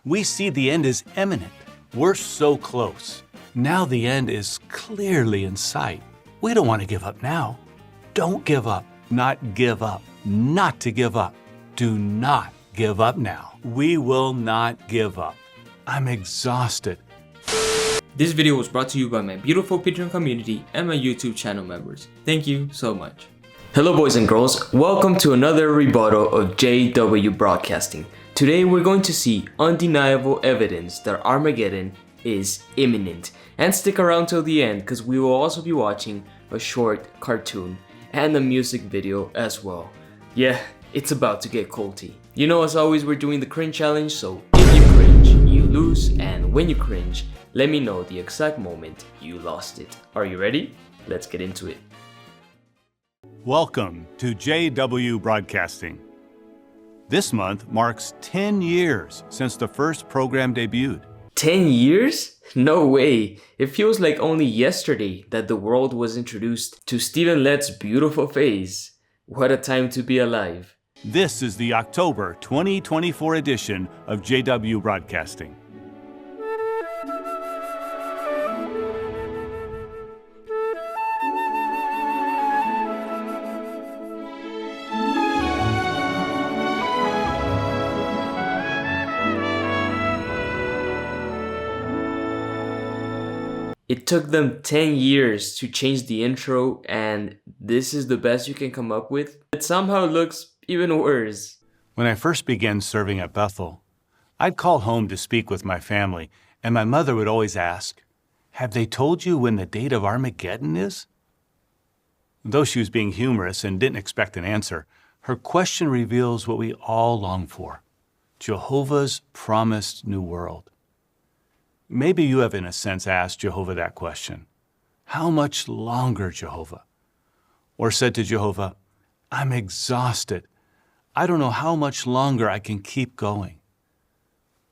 We see the end is imminent. We're so close. Now the end is clearly in sight. We don't want to give up now. Don't give up. Not give up. Not to give up. Do not give up now. We will not give up. I'm exhausted. This video was brought to you by my beautiful Patreon community and my YouTube channel members. Thank you so much. Hello boys and girls, welcome to another rebuttal of JW Broadcasting. Today we're going to see undeniable evidence that Armageddon is imminent. And stick around till the end because we will also be watching a short cartoon and a music video as well. Yeah, it's about to get culty. You know, as always, we're doing the cringe challenge, so if you cringe, you lose, and when you cringe, let me know the exact moment you lost it. Are you ready? Let's get into it. Welcome to JW Broadcasting. This month marks 10 years since the first program debuted. 10 years? No way. It feels like only yesterday that the world was introduced to Stephen Lett's beautiful face. What a time to be alive. This is the October 2024 edition of JW Broadcasting. It took them 10 years to change the intro, and this is the best you can come up with? It somehow looks even worse. When I first began serving at Bethel, I'd call home to speak with my family, and my mother would always ask, "Have they told you when the date of Armageddon is?" Though she was being humorous and didn't expect an answer, her question reveals what we all long for: Jehovah's promised new world. Maybe you have, in a sense, asked Jehovah that question. How much longer, Jehovah? Or said to Jehovah, I'm exhausted. I don't know how much longer I can keep going.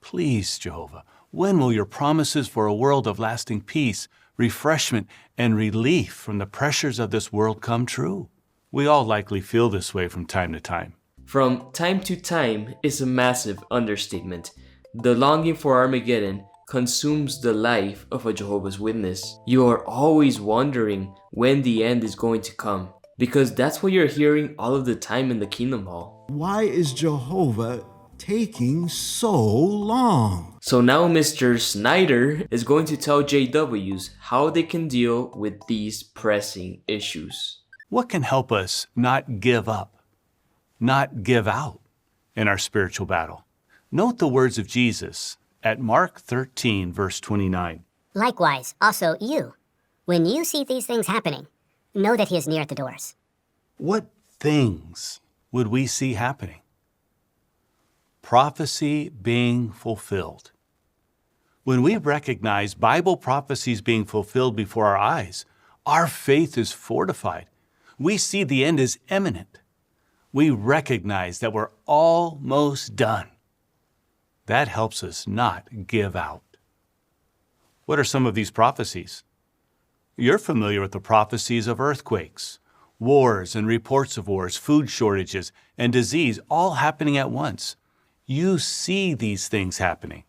Please, Jehovah, when will your promises for a world of lasting peace, refreshment, and relief from the pressures of this world come true? We all likely feel this way from time to time. From time to time is a massive understatement. The longing for Armageddon consumes the life of a Jehovah's Witness. You are always wondering when the end is going to come, because that's what you're hearing all of the time in the Kingdom Hall. Why is Jehovah taking so long? So now Mr. Snyder is going to tell JWs how they can deal with these pressing issues. What can help us not give up, not give out in our spiritual battle? Note the words of Jesus at Mark 13, verse 29. Likewise, also you, when you see these things happening, know that he is near at the doors. What things would we see happening? Prophecy being fulfilled. When we recognize Bible prophecies being fulfilled before our eyes, our faith is fortified. We see the end is imminent. We recognize that we're almost done. That helps us not give out. What are some of these prophecies? You're familiar with the prophecies of earthquakes, wars and reports of wars, food shortages, and disease all happening at once. You see these things happening.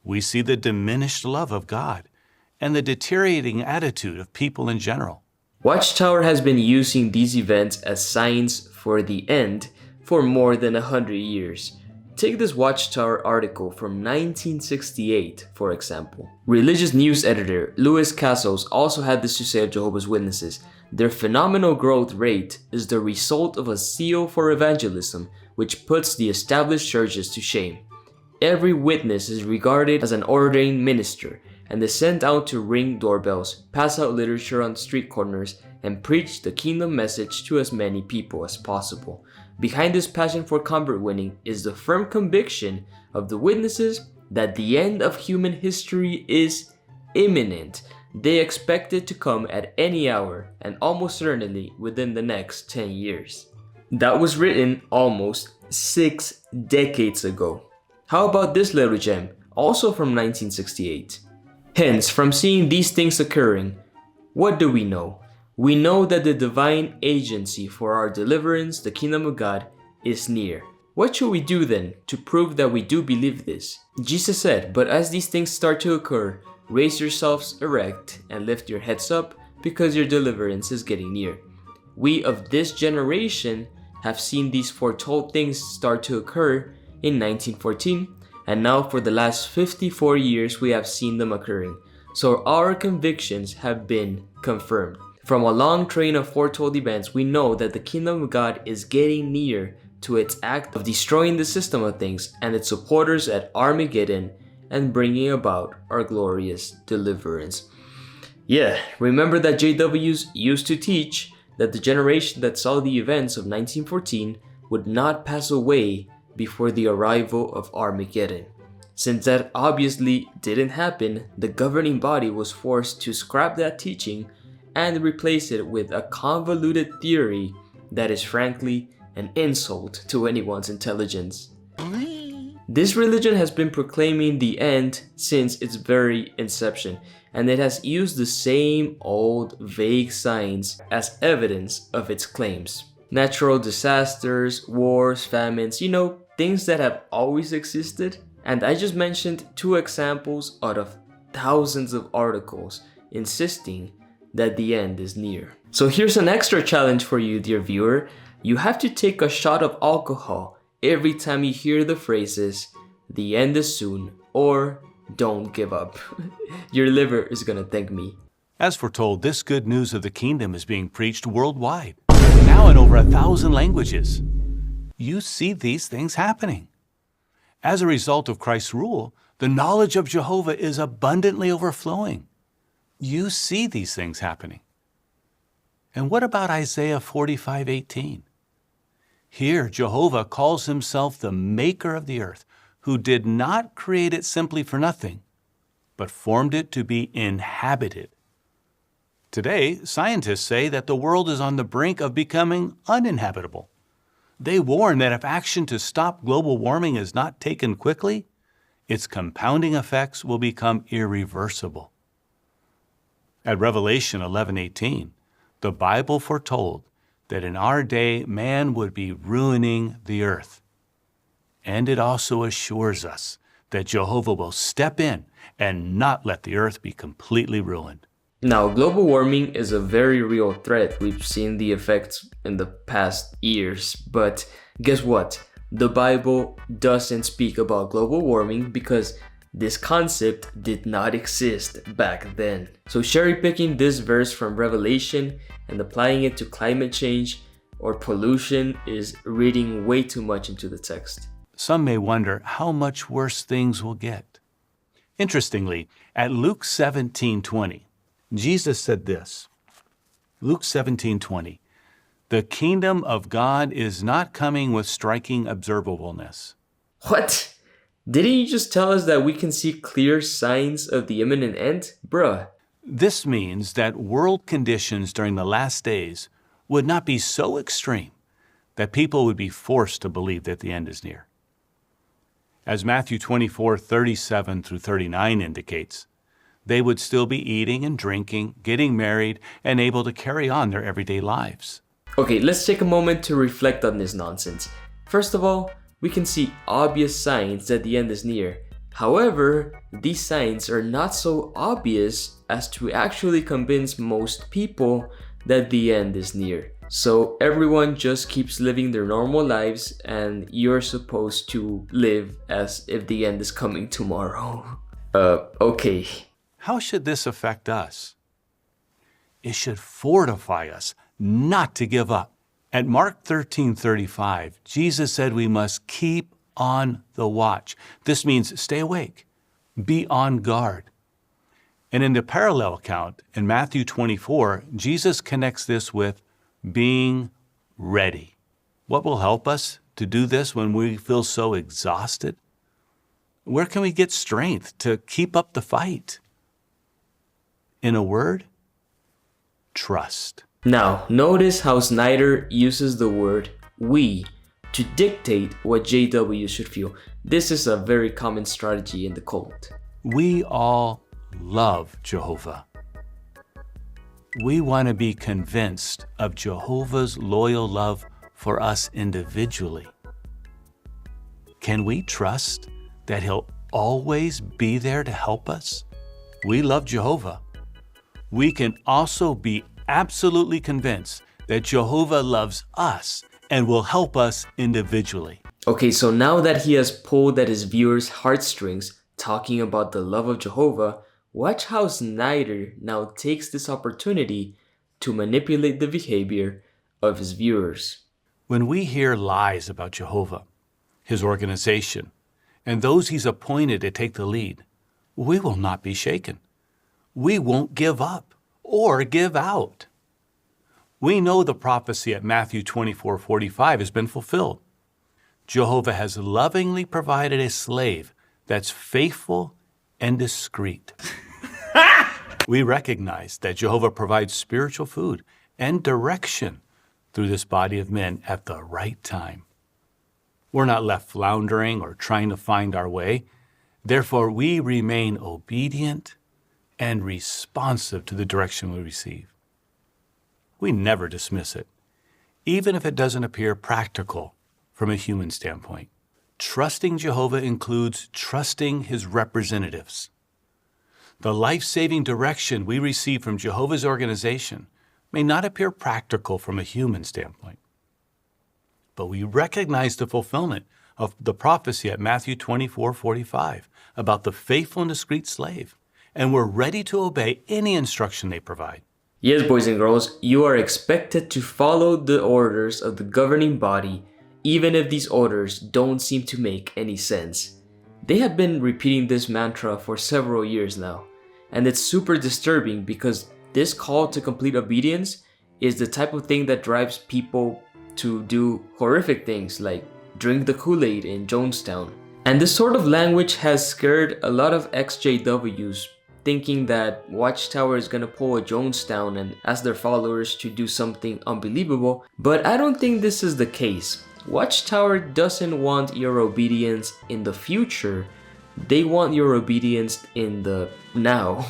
We see the diminished love of God and the deteriorating attitude of people in general. Watchtower has been using these events as signs for the end for more than 100 years. Take this Watchtower article from 1968, for example. Religious news editor Louis Cassos also had this to say of Jehovah's Witnesses. Their phenomenal growth rate is the result of a zeal for evangelism which puts the established churches to shame. Every witness is regarded as an ordained minister and is sent out to ring doorbells, pass out literature on street corners, and preach the kingdom message to as many people as possible. Behind this passion for convert winning is the firm conviction of the witnesses that the end of human history is imminent. They expect it to come at any hour and almost certainly within the next 10 years. That was written almost 6 decades ago. How about this little gem, also from 1968? Hence, from seeing these things occurring, what do we know? We know that the divine agency for our deliverance, the kingdom of God, is near. What should we do then to prove that we do believe this? Jesus said, "But as these things start to occur, raise yourselves erect and lift your heads up, because your deliverance is getting near." We of this generation have seen these foretold things start to occur in 1914, and now for the last 54 years we have seen them occurring. So our convictions have been confirmed. From a long train of foretold events, we know that the kingdom of God is getting near to its act of destroying the system of things and its supporters at Armageddon and bringing about our glorious deliverance. Yeah, remember that JWs used to teach that the generation that saw the events of 1914 would not pass away before the arrival of Armageddon. Since that obviously didn't happen, the governing body was forced to scrap that teaching and replace it with a convoluted theory that is frankly an insult to anyone's intelligence. This religion has been proclaiming the end since its very inception, and it has used the same old vague signs as evidence of its claims. Natural disasters, wars, famines, things that have always existed. And I just mentioned 2 examples out of thousands of articles insisting that the end is near. So here's an extra challenge for you, dear viewer. You have to take a shot of alcohol every time you hear the phrases, "the end is soon," or "don't give up." Your liver is gonna thank me. As foretold, this good news of the kingdom is being preached worldwide, now in over 1,000 languages. You see these things happening. As a result of Christ's rule, the knowledge of Jehovah is abundantly overflowing. You see these things happening. And what about Isaiah 45:18? Here, Jehovah calls himself the maker of the earth, who did not create it simply for nothing, but formed it to be inhabited. Today, scientists say that the world is on the brink of becoming uninhabitable. They warn that if action to stop global warming is not taken quickly, its compounding effects will become irreversible. At Revelation 11:18, the Bible foretold that in our day man would be ruining the earth. And it also assures us that Jehovah will step in and not let the earth be completely ruined. Now, global warming is a very real threat. We've seen the effects in the past years, but guess what? The Bible doesn't speak about global warming because this concept did not exist back then. So cherry picking this verse from Revelation and applying it to climate change or pollution is reading way too much into the text. Some may wonder how much worse things will get. Interestingly, at Luke 17:20, Jesus said this. Luke 17:20, "The kingdom of God is not coming with striking observableness." What? Didn't you just tell us that we can see clear signs of the imminent end? Bruh. This means that world conditions during the last days would not be so extreme that people would be forced to believe that the end is near. As Matthew 24:37 through 39 indicates, they would still be eating and drinking, getting married, and able to carry on their everyday lives. Okay, let's take a moment to reflect on this nonsense. First of all, we can see obvious signs that the end is near. However, these signs are not so obvious as to actually convince most people that the end is near. So everyone just keeps living their normal lives and you're supposed to live as if the end is coming tomorrow. Okay. How should this affect us? It should fortify us not to give up. At Mark 13:35, Jesus said we must keep on the watch. This means stay awake, be on guard. And in the parallel account, in Matthew 24, Jesus connects this with being ready. What will help us to do this when we feel so exhausted? Where can we get strength to keep up the fight? In a word, trust. Now, notice how Snyder uses the word "we" to dictate what JW should feel. This is a very common strategy in the cult. We all love Jehovah. We want to be convinced of Jehovah's loyal love for us individually. can we trust that He'll always be there to help us? We love Jehovah. We can also be absolutely convinced that Jehovah loves us and will help us individually. Okay, so now that he has pulled at his viewers' heartstrings talking about the love of Jehovah, watch how Snyder now takes this opportunity to manipulate the behavior of his viewers. When we hear lies about Jehovah, His organization, and those He's appointed to take the lead, we will not be shaken. We won't give up or give out. We know the prophecy at Matthew 24:45 has been fulfilled. Jehovah has lovingly provided a slave that's faithful and discreet. We recognize that Jehovah provides spiritual food and direction through this body of men at the right time. We're not left floundering or trying to find our way. Therefore, we remain obedient and responsive to the direction we receive. We never dismiss it, even if it doesn't appear practical from a human standpoint. Trusting Jehovah includes trusting His representatives. The life-saving direction we receive from Jehovah's organization may not appear practical from a human standpoint, but we recognize the fulfillment of the prophecy at Matthew 24:45 about the faithful and discreet slave, and we're ready to obey any instruction they provide. Yes, boys and girls, you are expected to follow the orders of the governing body, even if these orders don't seem to make any sense. They have been repeating this mantra for several years now, and it's super disturbing because this call to complete obedience is the type of thing that drives people to do horrific things like drink the Kool-Aid in Jonestown. And this sort of language has scared a lot of ExJWs, thinking that Watchtower is gonna pull a Jonestown and ask their followers to do something unbelievable, but I don't think this is the case. Watchtower doesn't want your obedience in the future, they want your obedience in the now.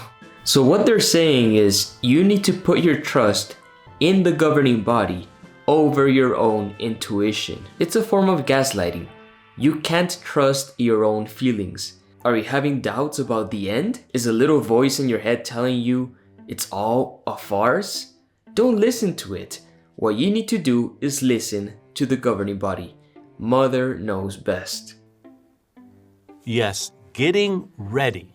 So what they're saying is you need to put your trust in the governing body over your own intuition. It's a form of gaslighting. You can't trust your own feelings. Are you having doubts about the end? Is a little voice in your head telling you it's all a farce? Don't listen to it. What you need to do is listen to the governing body. Mother knows best. Yes, getting ready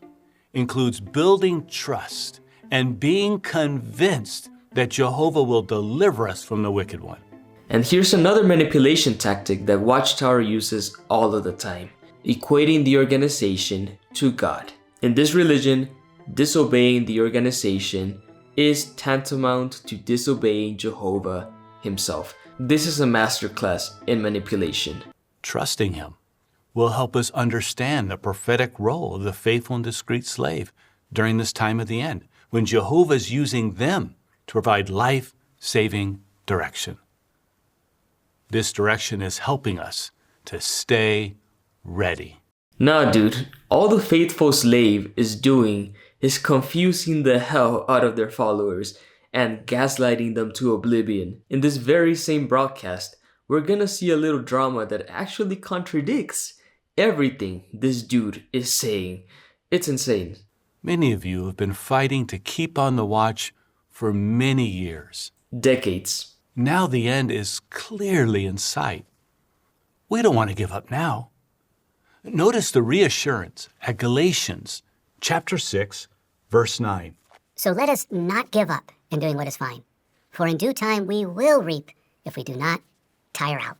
includes building trust and being convinced that Jehovah will deliver us from the wicked one. And here's another manipulation tactic that Watchtower uses all of the time: equating the organization to God. In this religion, disobeying the organization is tantamount to disobeying Jehovah himself. This is a masterclass in manipulation. Trusting Him will help us understand the prophetic role of the faithful and discreet slave during this time of the end, when Jehovah is using them to provide life-saving direction. This direction is helping us to stay ready. Nah, dude, all the faithful slave is doing is confusing the hell out of their followers and gaslighting them to oblivion. In this very same broadcast, we're gonna see a little drama that actually contradicts everything this dude is saying. It's insane. Many of you have been fighting to keep on the watch for many years. Decades. Now the end is clearly in sight. We don't want to give up now. Notice the reassurance at Galatians chapter 6, verse 9. So let us not give up in doing what is fine, for in due time we will reap if we do not tire out.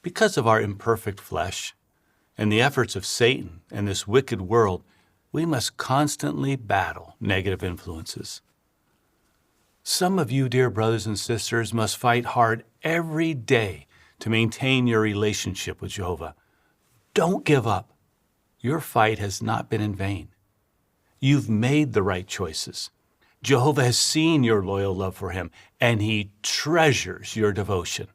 Because of our imperfect flesh and the efforts of Satan and this wicked world, we must constantly battle negative influences. Some of you, dear brothers and sisters, must fight hard every day to maintain your relationship with Jehovah. Don't give up. Your fight has not been in vain. You've made the right choices. Jehovah has seen your loyal love for Him, and He treasures your devotion.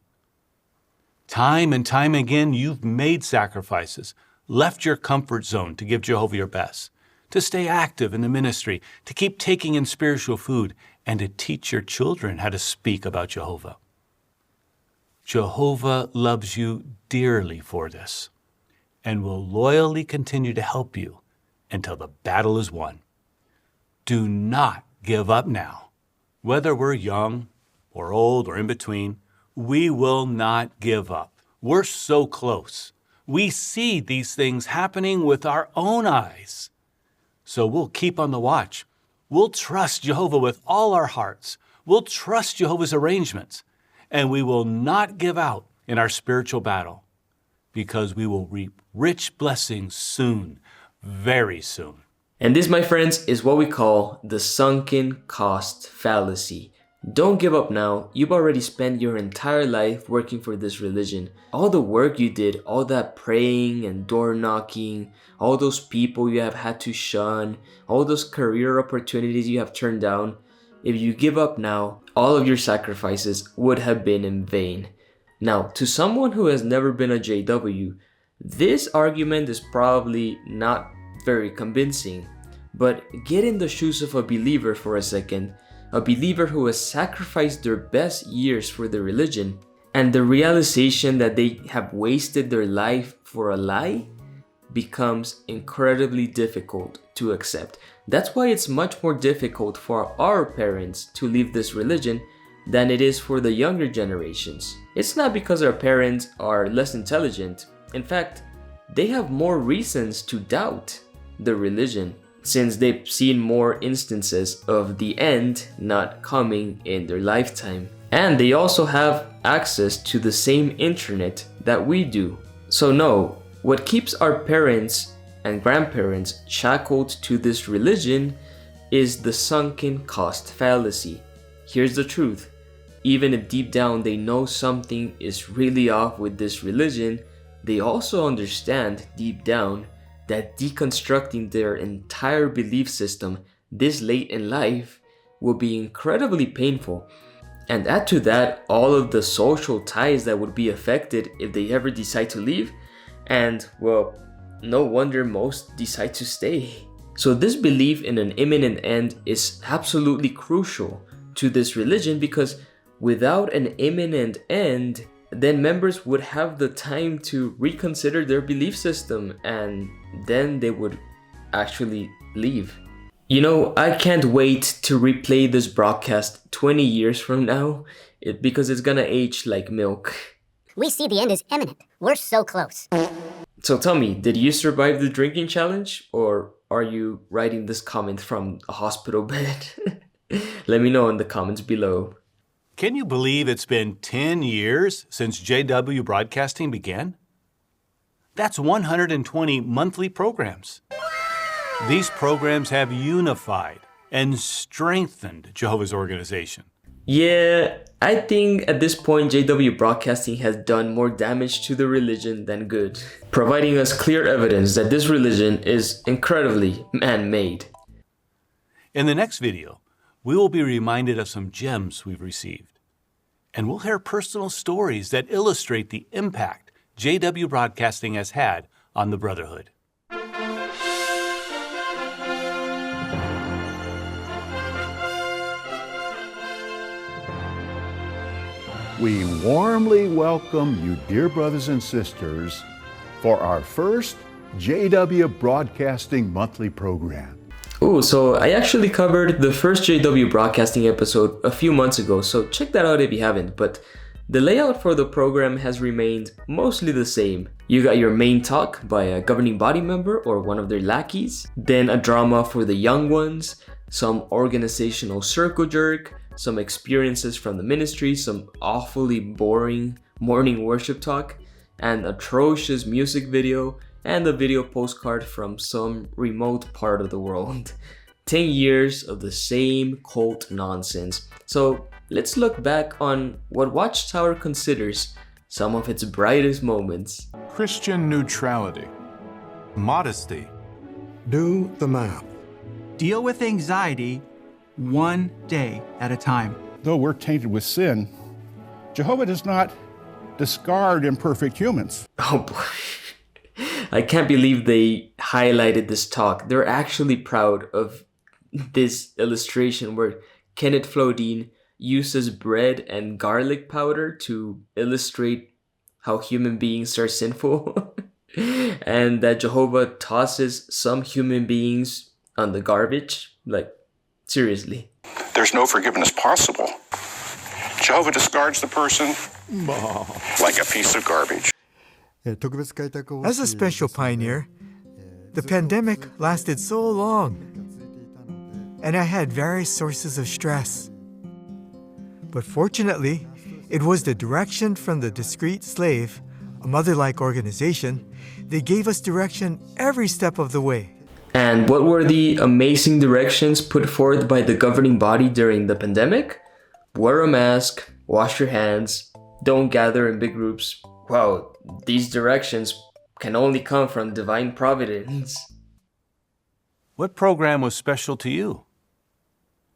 Time and time again, you've made sacrifices, left your comfort zone to give Jehovah your best, to stay active in the ministry, to keep taking in spiritual food, and to teach your children how to speak about Jehovah. Jehovah loves you dearly for this. and will loyally continue to help you until the battle is won. Do not give up now. Whether we're young or old or in between, we will not give up. We're so close. We see these things happening with our own eyes. So we'll keep on the watch. We'll trust Jehovah with all our hearts. We'll trust Jehovah's arrangements, and we will not give out in our spiritual battle, because we will reap rich blessings soon, very soon. And this, my friends, is what we call the sunken cost fallacy. Don't give up now. You've already spent your entire life working for this religion. All the work you did, all that praying and door knocking, all those people you have had to shun, all those career opportunities you have turned down. If you give up now, all of your sacrifices would have been in vain. Now, to someone who has never been a JW, this argument is probably not very convincing. But get in the shoes of a believer for a second, a believer who has sacrificed their best years for the religion, and the realization that they have wasted their life for a lie becomes incredibly difficult to accept. That's why it's much more difficult for our parents to leave this religion than it is for the younger generations. It's not because our parents are less intelligent. In fact, they have more reasons to doubt the religion, since they've seen more instances of the end not coming in their lifetime. And they also have access to the same internet that we do. So no, what keeps our parents and grandparents shackled to this religion is the sunken cost fallacy. Here's the truth. Even if deep down they know something is really off with this religion, they also understand deep down that deconstructing their entire belief system this late in life will be incredibly painful. And add to that all of the social ties that would be affected if they ever decide to leave, and well, no wonder most decide to stay. So this belief in an imminent end is absolutely crucial to this religion, because without an imminent end, then members would have the time to reconsider their belief system, and then they would actually leave. You know, I can't wait to replay this broadcast 20 years from now, because it's gonna age like milk. We see the end is imminent. We're so close. So tell me, did you survive the drinking challenge, or are you writing this comment from a hospital bed? Let me know in the comments below. Can you believe it's been 10 years since JW broadcasting began? That's 120 monthly programs. These programs have unified and strengthened Jehovah's organization. Yeah, I think at this point JW Broadcasting has done more damage to the religion than good, providing us clear evidence that this religion is incredibly man-made. In the next video, we will be reminded of some gems we've received, and we'll hear personal stories that illustrate the impact JW Broadcasting has had on the Brotherhood. We warmly welcome you, dear brothers and sisters, for our first JW Broadcasting monthly program. Ooh, so I actually covered the first JW Broadcasting episode a few months ago, so check that out if you haven't. But the layout for the program has remained mostly the same. You got your main talk by a governing body member or one of their lackeys, then a drama for the young ones, some organizational circle jerk, some experiences from the ministry, some awfully boring morning worship talk, an atrocious music video, and a video postcard from some remote part of the world. 10 years of the same cult nonsense. So let's look back on what Watchtower considers some of its brightest moments. Christian neutrality, modesty, Do the math. Deal with anxiety one day at a time. Though we're tainted with sin, Jehovah does not discard imperfect humans. Oh boy. I can't believe they highlighted this talk. They're actually proud of this illustration where Kenneth Flodine uses bread and garlic powder to illustrate how human beings are sinful. and that Jehovah tosses some human beings on the garbage. Like, seriously. There's no forgiveness possible. Jehovah discards the person like a piece of garbage. As a special pioneer, the pandemic lasted so long, and I had various sources of stress. But fortunately, it was the direction from the Discreet Slave, a mother-like organization. They gave us direction every step of the way. And what were the amazing directions put forth by the governing body during the pandemic? Wear a mask, wash your hands, don't gather in big groups. Wow, these directions can only come from divine providence. What program was special to you?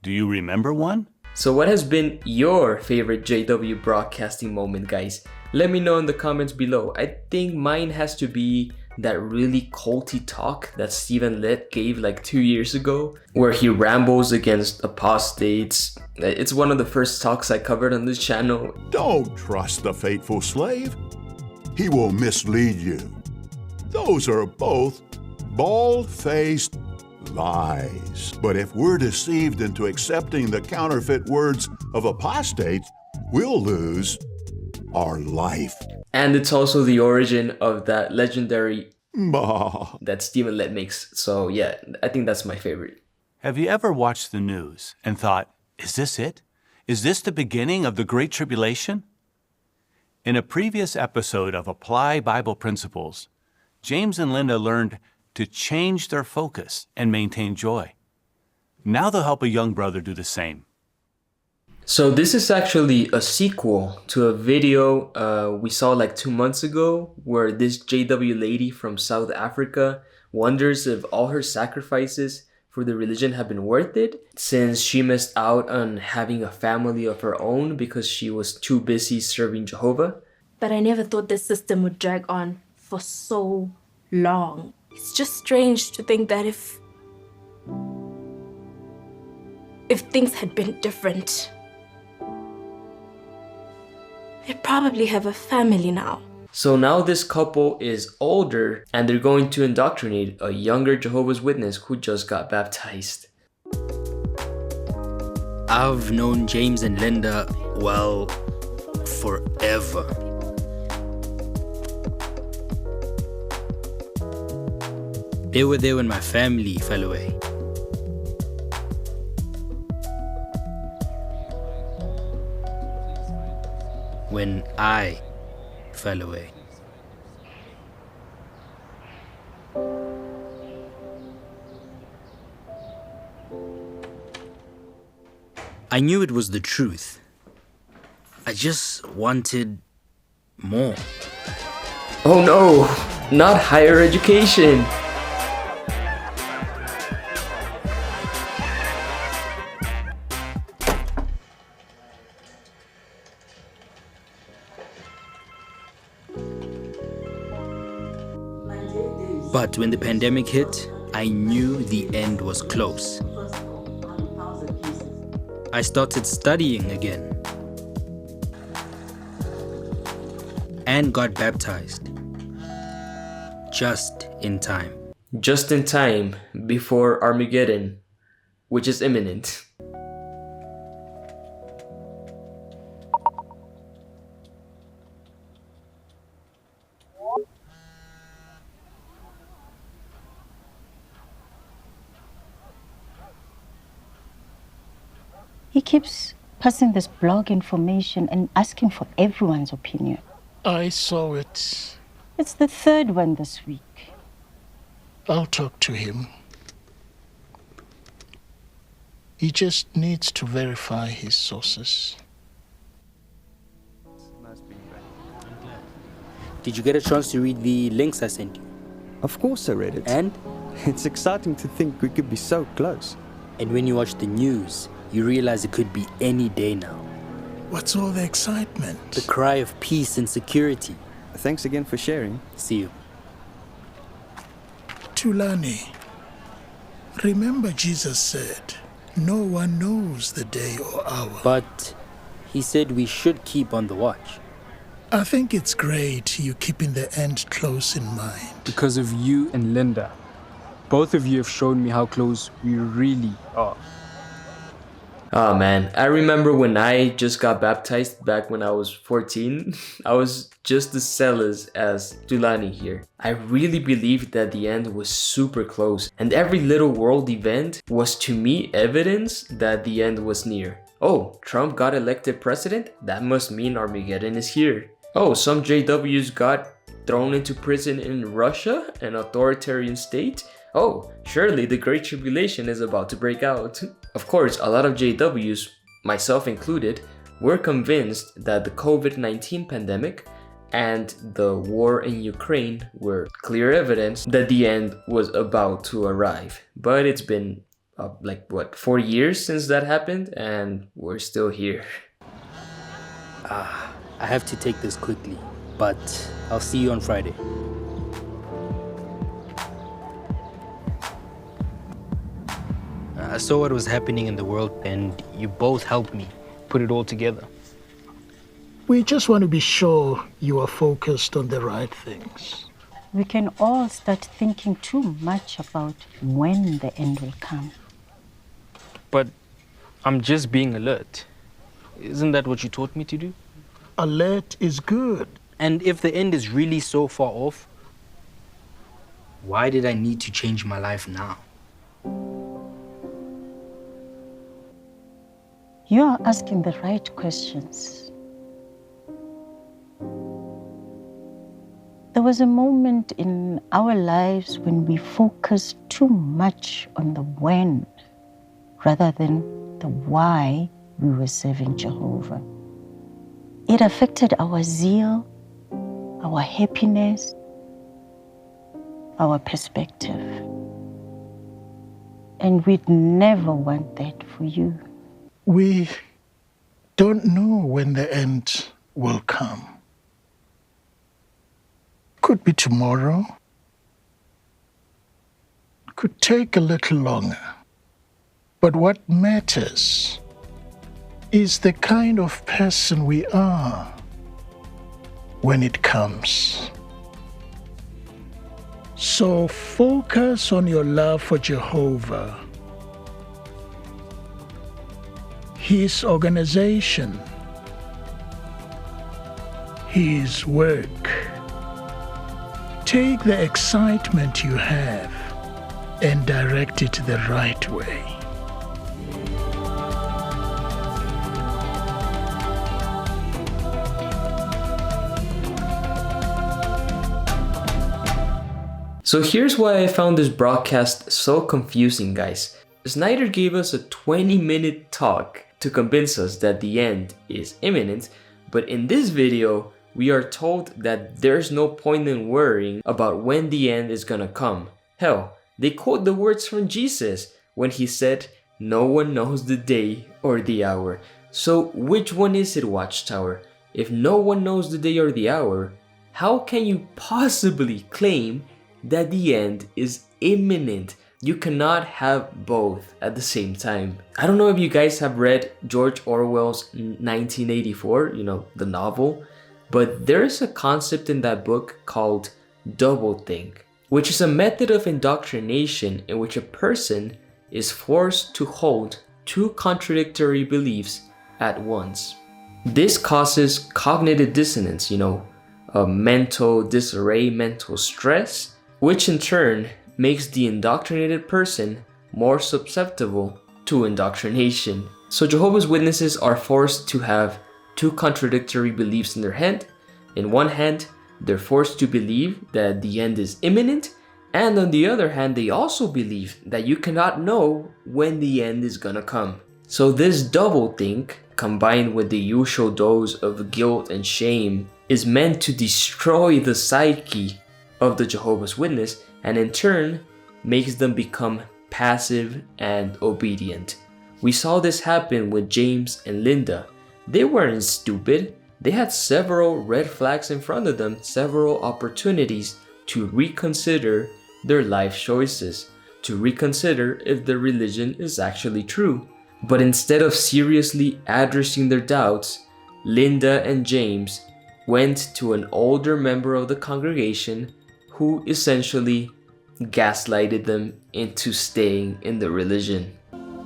Do you remember one? So what has been your favorite JW broadcasting moment, guys? Let me know in the comments below. I think mine has to be that really culty talk that Stephen Lett gave like 2 years ago, where he rambles against apostates. It's one of the first talks I covered on this channel. Don't trust the faithful slave. He will mislead you. Those are both bald-faced lies. But if we're deceived into accepting the counterfeit words of apostates, we'll lose our life. And it's also the origin of that legendary that Stephen Lett makes. So yeah, I think that's my favorite. Have you ever watched the news and thought, is this it? Is this the beginning of the Great Tribulation? In a previous episode of Apply Bible Principles, James and Linda learned to change their focus and maintain joy. Now they'll help a young brother do the same. So this is actually a sequel to a video we saw like 2 months ago, where this JW lady from South Africa wonders if all her sacrifices for the religion have been worth it, since she missed out on having a family of her own because she was too busy serving Jehovah. But I never thought this system would drag on for so long. It's just strange to think that if things had been different, they'd probably have a family now. So now this couple is older and they're going to indoctrinate a younger Jehovah's Witness who just got baptized. I've known James and Linda, well, forever. They were there when my family fell away. When I fell away. I knew it was the truth. I just wanted more. Oh no, not higher education. But when the pandemic hit, I knew the end was close. I started studying again and got baptized just in time. Just in time before Armageddon, which is imminent. He keeps passing this blog information and asking for everyone's opinion. I saw it. It's the third one this week. I'll talk to him. He just needs to verify his sources. Did you get a chance to read the links I sent you? Of course I read it. And? It's exciting to think we could be so close. And when you watch the news, you realize it could be any day now. What's all the excitement? The cry of peace and security. Thanks again for sharing. See you. Tulani, remember Jesus said, no one knows the day or hour. But he said we should keep on the watch. I think it's great you keeping the end close in mind. Because of you and Linda. Both of you have shown me how close we really are. Oh man, I remember when I just got baptized back when I was 14. I was just as zealous as Tulani here. I really believed that the end was super close, and every little world event was to me evidence that the end was near. Oh, Trump got elected president? That must mean Armageddon is here. Oh, some JWs got thrown into prison in Russia, an authoritarian state? Oh, surely the Great Tribulation is about to break out. Of course, a lot of JWs, myself included, were convinced that the COVID-19 pandemic and the war in Ukraine were clear evidence that the end was about to arrive. But it's been 4 years since that happened, and we're still here. I have to take this quickly, but I'll see you on Friday. I saw what was happening in the world, and you both helped me put it all together. We just want to be sure you are focused on the right things. We can all start thinking too much about when the end will come. But I'm just being alert. Isn't that what you taught me to do? Alert is good. And if the end is really so far off, why did I need to change my life now? You are asking the right questions. There was a moment in our lives when we focused too much on the when rather than the why we were serving Jehovah. It affected our zeal, our happiness, our perspective. And we'd never want that for you. We don't know when the end will come. Could be tomorrow. Could take a little longer. But what matters is the kind of person we are when it comes. So focus on your love for Jehovah, His organization, His work. Take the excitement you have and direct it the right way. So here's why I found this broadcast so confusing, guys. Snyder gave us a 20-minute talk to convince us that the end is imminent, but in this video, we are told that there's no point in worrying about when the end is gonna come. Hell, they quote the words from Jesus when he said, "No one knows the day or the hour." So which one is it, Watchtower? If no one knows the day or the hour, how can you possibly claim that the end is imminent? You cannot have both at the same time. I don't know if you guys have read George Orwell's 1984, the novel, but there is a concept in that book called doublethink, which is a method of indoctrination in which a person is forced to hold two contradictory beliefs at once. This causes cognitive dissonance, a mental disarray, mental stress, which in turn makes the indoctrinated person more susceptible to indoctrination. So Jehovah's Witnesses are forced to have two contradictory beliefs in their head. In one hand, they're forced to believe that the end is imminent, and on the other hand, they also believe that you cannot know when the end is gonna come. So this doublethink, combined with the usual dose of guilt and shame, is meant to destroy the psyche of the Jehovah's Witness, and in turn makes them become passive and obedient. We saw this happen with James and Linda. They weren't stupid. They had several red flags in front of them, several opportunities to reconsider their life choices, to reconsider if their religion is actually true. But instead of seriously addressing their doubts, Linda and James went to an older member of the congregation who essentially gaslighted them into staying in the religion.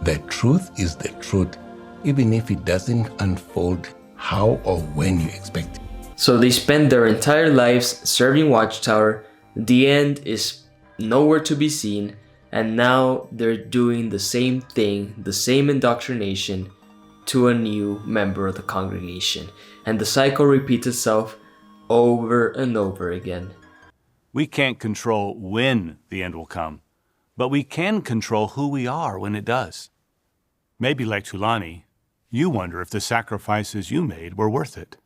The truth is the truth, even if it doesn't unfold how or when you expect it. So they spend their entire lives serving Watchtower. The end is nowhere to be seen, and now they're doing the same thing, the same indoctrination to a new member of the congregation. And the cycle repeats itself over and over again. We can't control when the end will come, but we can control who we are when it does. Maybe like Tulani, you wonder if the sacrifices you made were worth it.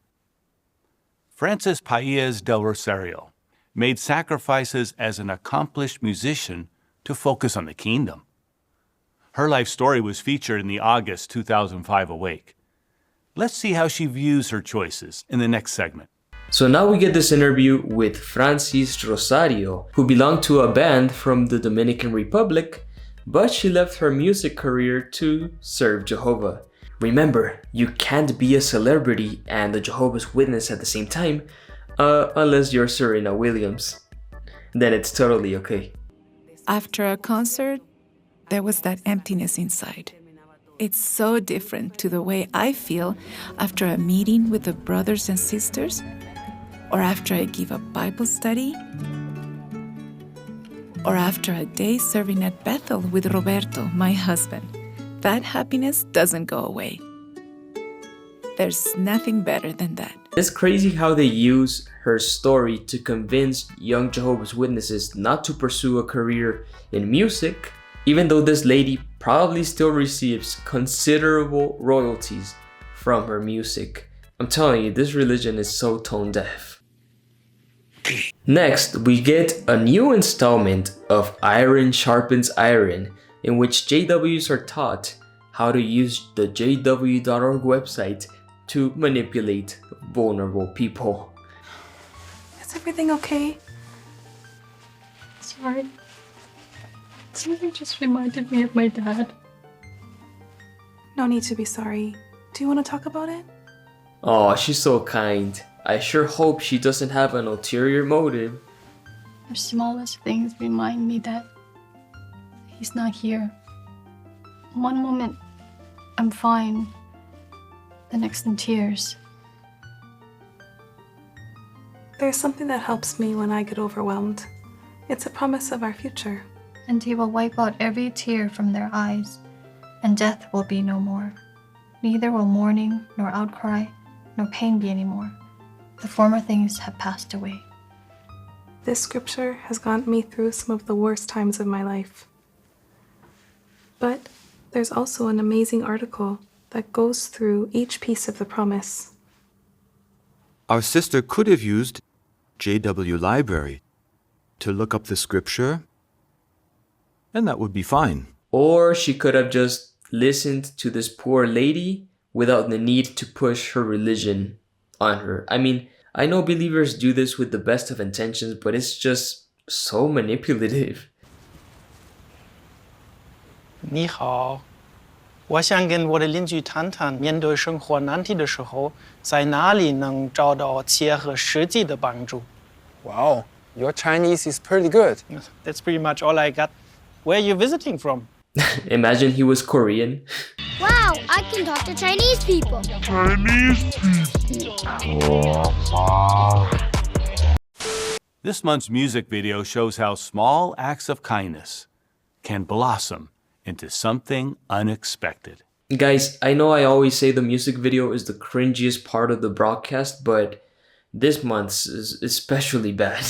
Francis Paez del Rosario made sacrifices as an accomplished musician to focus on the kingdom. Her life story was featured in the August 2005 Awake. Let's see how she views her choices in the next segment. So now we get this interview with Francis Rosario, who belonged to a band from the Dominican Republic, but she left her music career to serve Jehovah. Remember, you can't be a celebrity and a Jehovah's Witness at the same time, unless you're Serena Williams. Then it's totally okay. After a concert, there was that emptiness inside. It's so different to the way I feel after a meeting with the brothers and sisters, or after I give a Bible study, or after a day serving at Bethel with Roberto, my husband. That happiness doesn't go away. There's nothing better than that. It's crazy how they use her story to convince young Jehovah's Witnesses not to pursue a career in music, even though this lady probably still receives considerable royalties from her music. I'm telling you, this religion is so tone deaf. Next, we get a new installment of Iron Sharpens Iron, in which JWs are taught how to use the jw.org website to manipulate vulnerable people. Is everything okay? Sorry. Something just reminded me of my dad. No need to be sorry. Do you want to talk about it? Oh, she's so kind. I sure hope she doesn't have an ulterior motive. The smallest things remind me that he's not here. One moment, I'm fine. The next, in tears. There's something that helps me when I get overwhelmed. It's a promise of our future. And he will wipe out every tear from their eyes, and death will be no more. Neither will mourning, nor outcry, nor pain be anymore. The former things have passed away. This scripture has gotten me through some of the worst times of my life. But there's also an amazing article that goes through each piece of the promise. Our sister could have used JW Library to look up the scripture, and that would be fine. Or she could have just listened to this poor lady without the need to push her religion on her. I mean, I know believers do this with the best of intentions, but it's just so manipulative. 你好，我想跟我的邻居谈谈，面对生活难题的时候，在哪里能找到切合实际的帮助？ Wow, your Chinese is pretty good. That's pretty much all I got. Where are you visiting from? Imagine he was Korean. Wow, I can talk to Chinese people. This month's music video shows how small acts of kindness can blossom into something unexpected. Guys, I know I always say the music video is the cringiest part of the broadcast, but this month's is especially bad.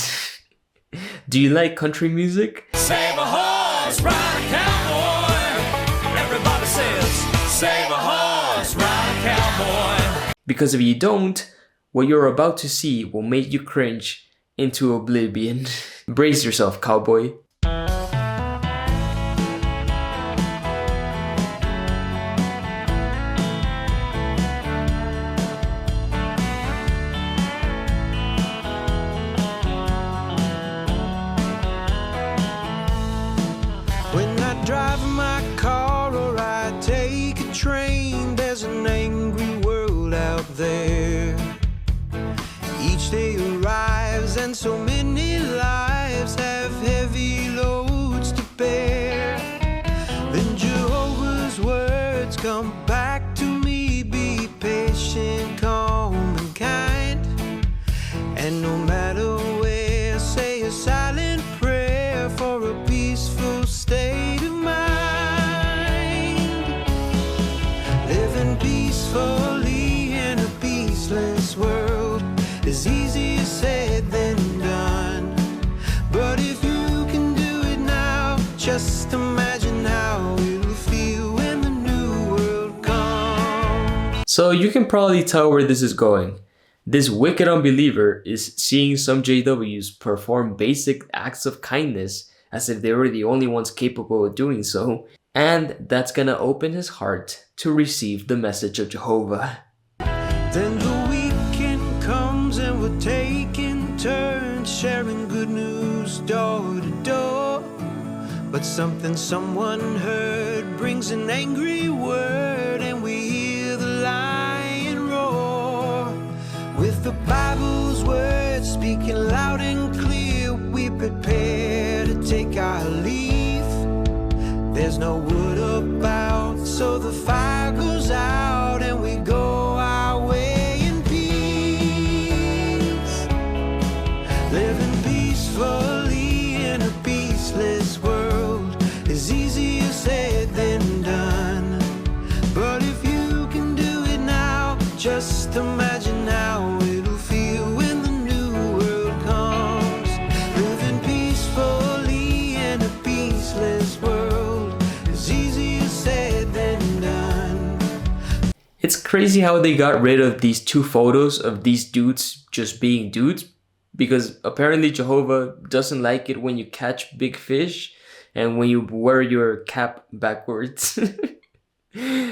Do you like country music? Save a horse, ride a cowboy. Everybody says, save a horse, ride a cowboy. Because if you don't, what you're about to see will make you cringe into oblivion. Brace yourself, cowboy. When I drive my car or I take a train, there's an angry world out there. when so many lives have heavy loads to bear. Then Jehovah's words come back to me, be patient, calm, and kind. And no matter where, say a silent prayer for a peaceful state of mind. Living peacefully in a peaceless world is easier said than done. But if you can do it now, just imagine how it'll feel when the new world comes. So you can probably tell where this is going. This wicked unbeliever is seeing some JWs perform basic acts of kindness as if they were the only ones capable of doing so, and that's gonna open his heart to receive the message of Jehovah. Then the weekend comes and we're taking turns sharing good news door to door. But something someone heard brings an angry word, and we hear the lion roar. With the Bible's words speaking loud and clear, we prepare to take our leave. There's no wood about, so the fire goes out and we go our way in peace. Living peacefully in a peaceless world is easier said than done. But if you can do it now, just imagine how it'll feel when the new world comes. Living peacefully in a peaceless world is easier said than done. It's crazy how they got rid of these two photos of these dudes just being dudes, because apparently Jehovah doesn't like it when you catch big fish and when you wear your cap backwards.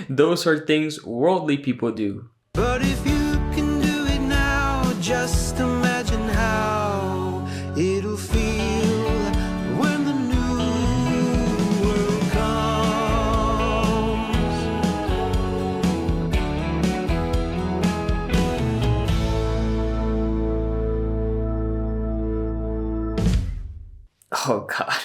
Those are things worldly people do. But if you can do it now, just imagine how it'll feel when the new world comes. Oh God.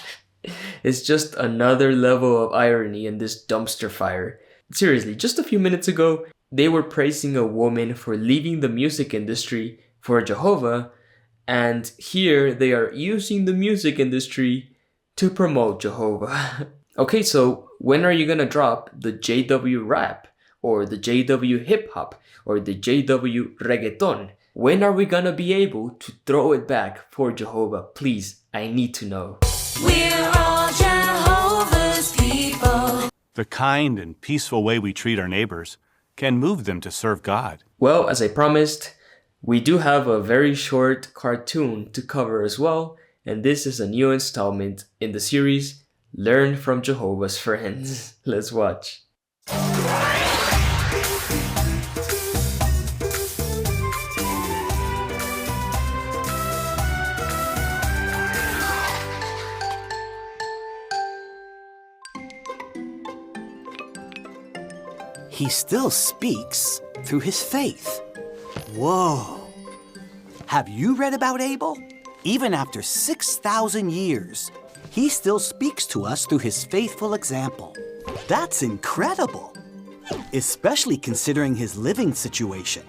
It's just another level of irony in this dumpster fire. Seriously, just a few minutes ago, they were praising a woman for leaving the music industry for Jehovah, and here they are using the music industry to promote Jehovah. Okay, so when are you gonna drop the JW rap, or the JW hip hop, or the JW reggaeton? When are we gonna be able to throw it back for Jehovah? Please, I need to know. We're all Jehovah's people. The kind and peaceful way we treat our neighbors can move them to serve God. Well, as I promised, we do have a very short cartoon to cover as well, and this is a new installment in the series Learn from Jehovah's Friends. Let's watch. He still speaks through his faith. Whoa. Have you read about Abel? Even after 6,000 years, he still speaks to us through his faithful example. That's incredible, especially considering his living situation.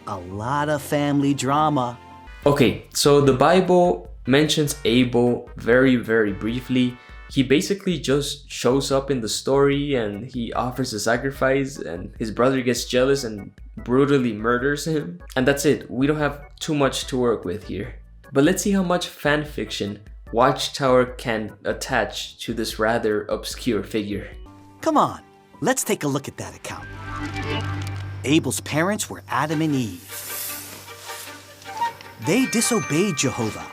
A lot of family drama. Okay, so the Bible mentions Abel very, very briefly. He basically just shows up in the story and he offers a sacrifice, and his brother gets jealous and brutally murders him. And that's it. We don't have too much to work with here. But let's see how much fan fiction Watchtower can attach to this rather obscure figure. Come on, let's take a look at that account. Abel's parents were Adam and Eve. They disobeyed Jehovah.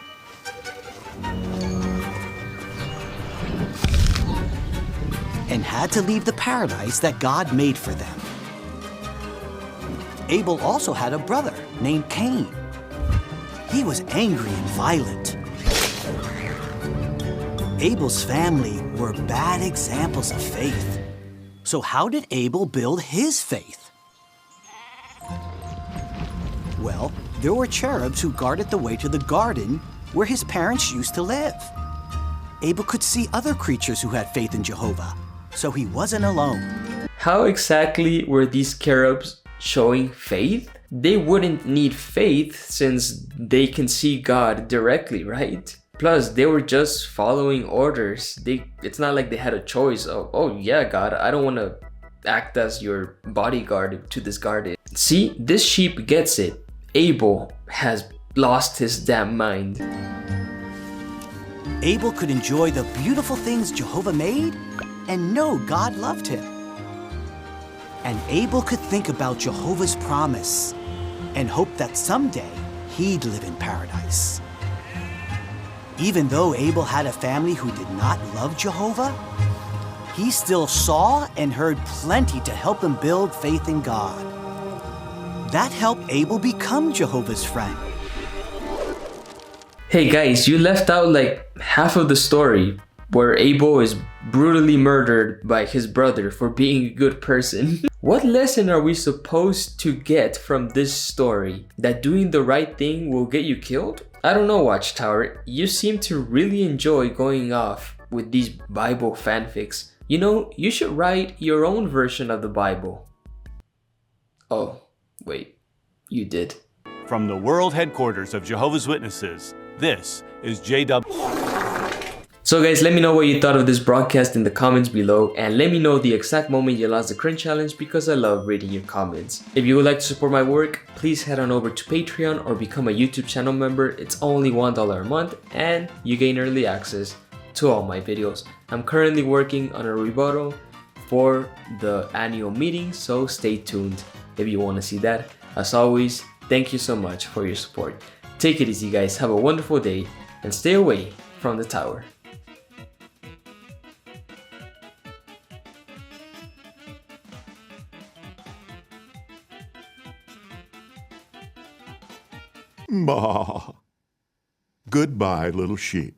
And had to leave the paradise that God made for them. Abel also had a brother named Cain. He was angry and violent. Abel's family were bad examples of faith. So how did Abel build his faith? Well, there were cherubs who guarded the way to the garden where his parents used to live. Abel could see other creatures who had faith in Jehovah, so he wasn't alone. How exactly were these cherubs showing faith? They wouldn't need faith since they can see God directly, right? Plus, they were just following orders. It's not like they had a choice of, oh yeah, God, I don't want to act as your bodyguard to this garden. See, this sheep gets it. Abel has lost his damn mind. Abel could enjoy the beautiful things Jehovah made and know God loved him. And Abel could think about Jehovah's promise and hope that someday he'd live in paradise. Even though Abel had a family who did not love Jehovah, he still saw and heard plenty to help him build faith in God. That helped Abel become Jehovah's friend. Hey guys, you left out like half of the story where Abel is brutally murdered by his brother for being a good person. What lesson are we supposed to get from this story? That doing the right thing will get you killed? I don't know, Watchtower. You seem to really enjoy going off with these Bible fanfics. You know, you should write your own version of the Bible. Oh, wait, you did. From the world headquarters of Jehovah's Witnesses, this is JW. So guys, let me know what you thought of this broadcast in the comments below, and let me know the exact moment you lost the cringe challenge because I love reading your comments. If you would like to support my work, please head on over to Patreon or become a YouTube channel member. It's only $1 a month and you gain early access to all my videos. I'm currently working on a rebuttal for the annual meeting, so stay tuned if you want to see that. As always, thank you so much for your support. Take it easy guys, have a wonderful day, and stay away from the tower. Bah. Goodbye, little sheep.